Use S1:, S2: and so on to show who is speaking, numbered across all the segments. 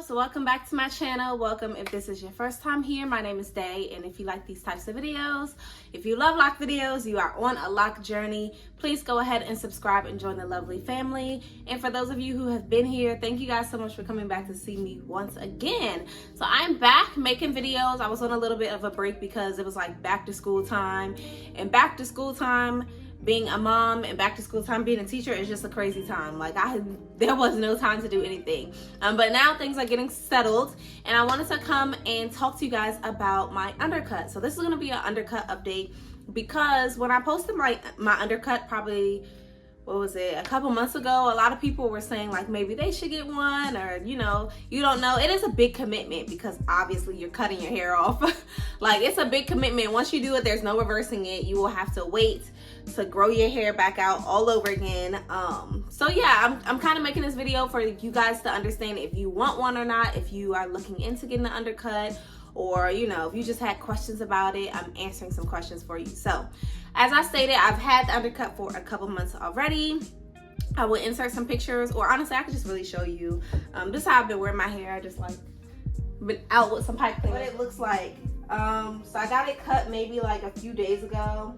S1: loves, welcome back to my channel. Welcome if this is your first time here. My name is Day, and if you like these types of videos, if you love lock videos, you are on a lock journey, please go ahead and subscribe and join the lovely family. And for those of you who have been here, thank you guys so much for coming back to see me once again. So I'm back making videos. I was on a little bit of a break because it was like back to school time, and back to school time being a mom and back to school time being a teacher is just a crazy time. Like there was no time to do anything, but now things are getting settled, and I wanted to come and talk to you guys about my undercut. So this is going to be an undercut update, because when I posted my undercut, probably, what was it, a couple months ago, a lot of people were saying like maybe they should get one, or you don't know. It is a big commitment because obviously you're cutting your hair off. Like, it's a big commitment. Once you do it, there's no reversing it. You will have to wait to grow your hair back out all over again. So yeah, I'm kind of making this video for you guys to understand if you want one or not, if you are looking into getting the undercut, or if you just had questions about it. I'm answering some questions for you. So as I stated, I've had the undercut for a couple months already. I will insert some pictures, or honestly I could just really show you this is how I've been wearing my hair. I just like been out with some pipe cleaner. What it looks like. So I got it cut maybe like a few days ago.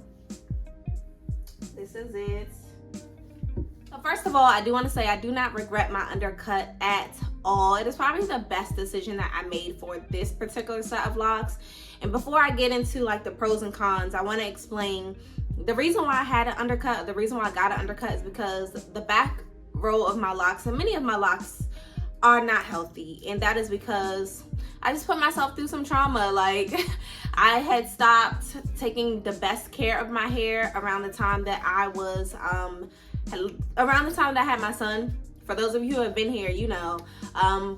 S1: This is it. So first of all, I do want to say I do not regret my undercut at all. It is probably the best decision that I made for this particular set of locks. And before I get into like the pros and cons, I want to explain the reason why I had an undercut. The reason why I got an undercut is because the back row of my locks, and many of my locks, are not healthy, and that is because I just put myself through some trauma. Like, I had stopped taking the best care of my hair around the time that I was around the time that I had my son. For those of you who have been here,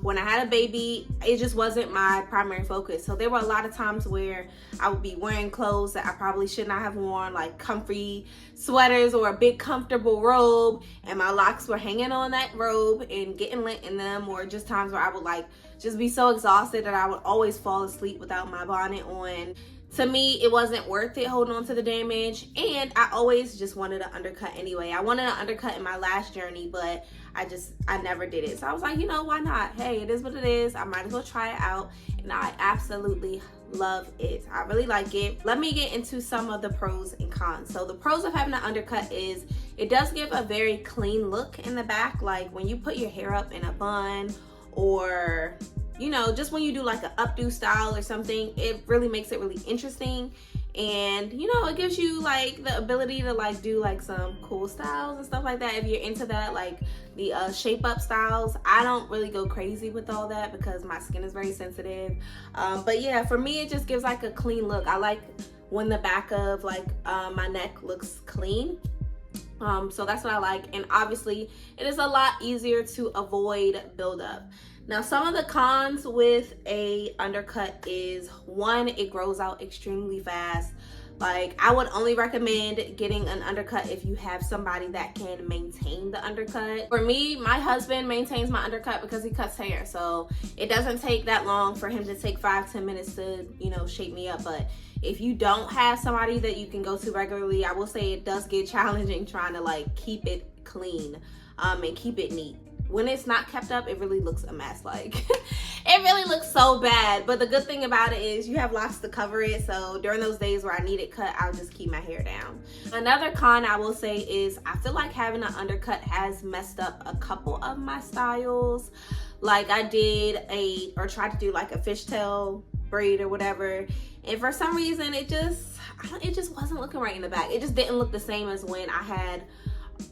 S1: when I had a baby, it just wasn't my primary focus. So there were a lot of times where I would be wearing clothes that I probably should not have worn, like comfy sweaters or a big comfortable robe, and my locks were hanging on that robe and getting lint in them, or just times where I would like just be so exhausted that I would always fall asleep without my bonnet on. To me, it wasn't worth it holding on to the damage, and I always just wanted an undercut anyway. I wanted an undercut in my last journey, but I never did it. So I was like, why not? Hey, it is what it is. I might as well try it out, and I absolutely love it. I really like it. Let me get into some of the pros and cons. So the pros of having an undercut is it does give a very clean look in the back. Like when you put your hair up in a bun, or just when you do like an updo style or something, it really makes it really interesting. And it gives you like the ability to like do like some cool styles and stuff like that if you're into that, like the shape up styles. I don't really go crazy with all that because my skin is very sensitive, but yeah, for me it just gives like a clean look. I like when the back of like my neck looks clean. So that's what I like, and obviously it is a lot easier to avoid buildup. Now, some of the cons with a undercut is, one, it grows out extremely fast. Like, I would only recommend getting an undercut if you have somebody that can maintain the undercut. For me, my husband maintains my undercut because he cuts hair, so it doesn't take that long for him to take 5-10 minutes to shape me up. But if you don't have somebody that you can go to regularly, I will say it does get challenging trying to like keep it clean and keep it neat. When it's not kept up, it really looks a mess. Like, it really looks so bad. But the good thing about it is you have locks to cover it. So during those days where I need it cut, I'll just keep my hair down. Another con I will say is I feel like having an undercut has messed up a couple of my styles. Like, I tried to do like a fishtail braid or whatever, and for some reason it just wasn't looking right in the back. It just didn't look the same as when I had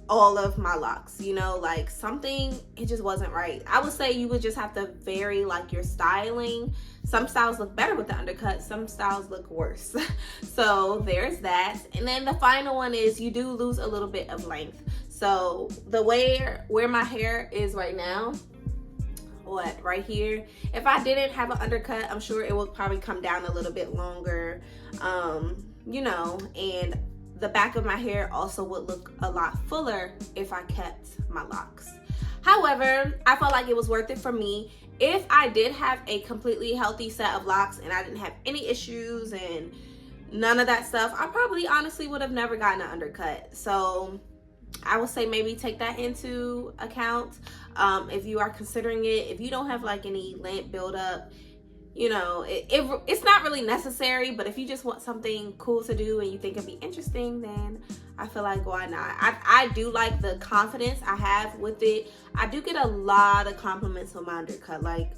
S1: all of my locks, like something, it just wasn't right. I would say you would just have to vary like your styling. Some styles look better with the undercut, some styles look worse. So there's that. And then the final one is you do lose a little bit of length. So the where my hair is right now, right here, if I didn't have an undercut, I'm sure it would probably come down a little bit longer, and the back of my hair also would look a lot fuller if I kept my locks. However, I felt like it was worth it for me. If I did have a completely healthy set of locks and I didn't have any issues and none of that stuff, I probably honestly would have never gotten an undercut. So I would say maybe take that into account. If you are considering it, if you don't have like any length buildup, you know, it's not really necessary, but if you just want something cool to do and you think it'd be interesting, then I feel like why not? I do like the confidence I have with it. I do get a lot of compliments on my undercut. Like,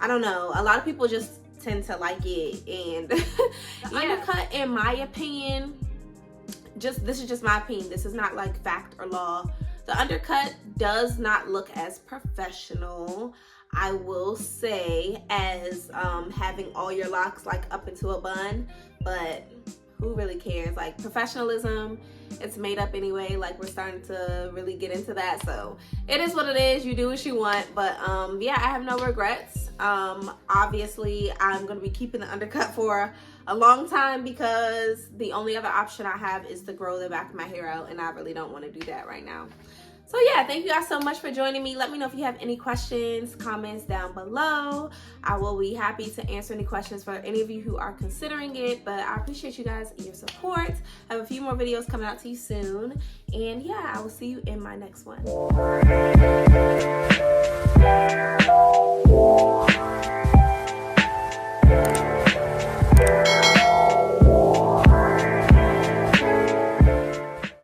S1: I don't know, a lot of people just tend to like it. And the undercut, in my opinion, this is just my opinion, this is not like fact or law, the undercut does not look as professional, I will say, as having all your locks like up into a bun. But who really cares? Like, professionalism, it's made up anyway. Like, we're starting to really get into that, so it is what it is. You do what you want. But yeah, I have no regrets. Obviously I'm gonna be keeping the undercut for a long time, because the only other option I have is to grow the back of my hair out, and I really don't want to do that right now. So yeah, thank you guys so much for joining me. Let me know if you have any questions, comments down below. I will be happy to answer any questions for any of you who are considering it. But I appreciate you guys and your support. I have a few more videos coming out to you soon. And yeah, I will see you in my next one.